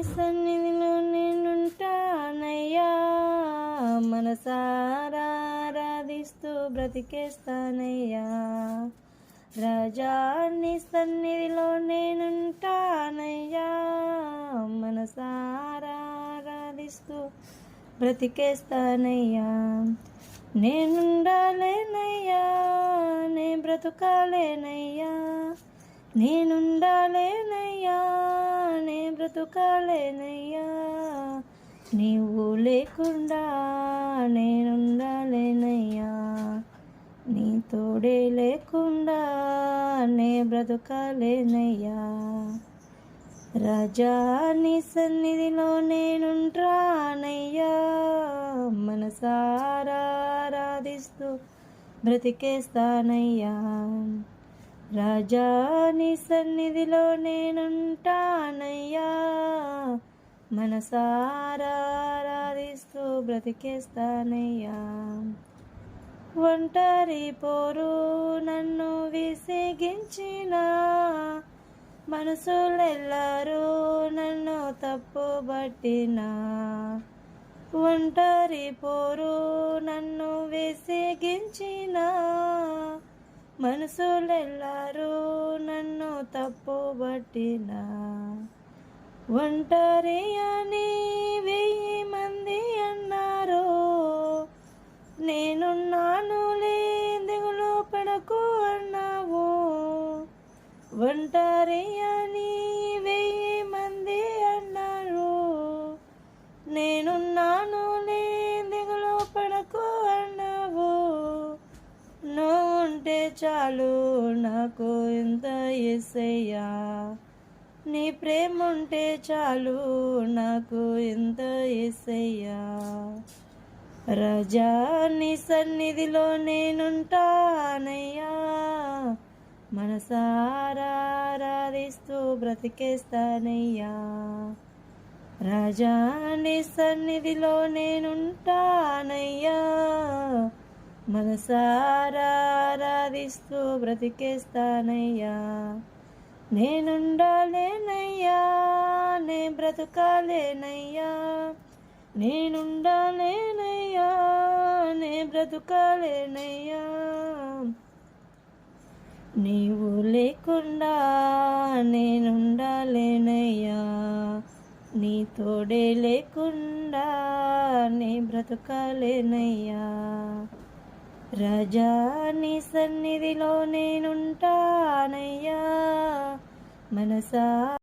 సన్నిధిలో నేనుంటానయ్యా, మనసారా ఆరాధిస్తూ బ్రతికేస్తానయ్యా. రాజా నీ సన్నిధిలో నేనుంటానయ్యా, మనసారా ఆరాధిస్తూ బ్రతికేస్తానయ్యా. నేనుండాలేనయ్యా, నే బ్రతుకాలేనయ్యా, నేనుండాలేనయ్యా, నే బ్రతుకాలేనయ్యా. నీవు లేకుండా నేనుండాలేనయ్యా, నీ తోడే లేకుండా నే బ్రతుకాలేనయ్యా. రాజా నీ సన్నిధిలో నేనుంటానయ్యా, మనసారా ఆరాధిస్తూ బ్రతికేస్తానయ్యా. రాజా నీ సన్నిధిలో నేనుంటానయ్యా, మనసారా ఆరాధిస్తూ బ్రతికేస్తానయ్యా. ఒంటరి పోరు నన్ను విసిగించిన మనసులెల్లరూ నన్ను తప్పుబట్టిన, ఒంటరి పోరు నన్ను విసిగించిన మనసులెల్లరూ నన్ను తప్పుబట్టిన, ఒంటరి అని 1000 మంది అన్నారు, నేనున్నానులే దిగులు పడకు అన్నావు. ఒంటరి అని 1000 మంది అన్నారు, నేనున్నానులే దిగులు పడకు అన్నావు. నువ్వు ఉంటే చాలు నాకు ఇంత యేసయ్యా, నీ ప్రేమ ఉంటే చాలు నాకు ఇంత యేసయ్యా. రాజా నీ సన్నిధిలో నేనుంటానయ్యా, మనసారా ఆరాధిస్తూ బ్రతికేస్తానయ్యా. రాజా నీ సన్నిధిలో నేనుంటానయ్యా, మనసారా ఆరాధిస్తూ బ్రతికేస్తానయ్యా. నేనుండాలేనయ్యా, నే బ్రతుకాలేనయ్యా, నేనుండాలేనయ్యా, నే బ్రతుకాలేనయ్యా. నీవు లేకుండా నేనుండాలేనయ్యా, నీ తోడే లేకుండా నే బ్రతుకాలేనయ్యా. రాజా నీ సన్నిధిలో నేనుంటానయ్యా, మనసా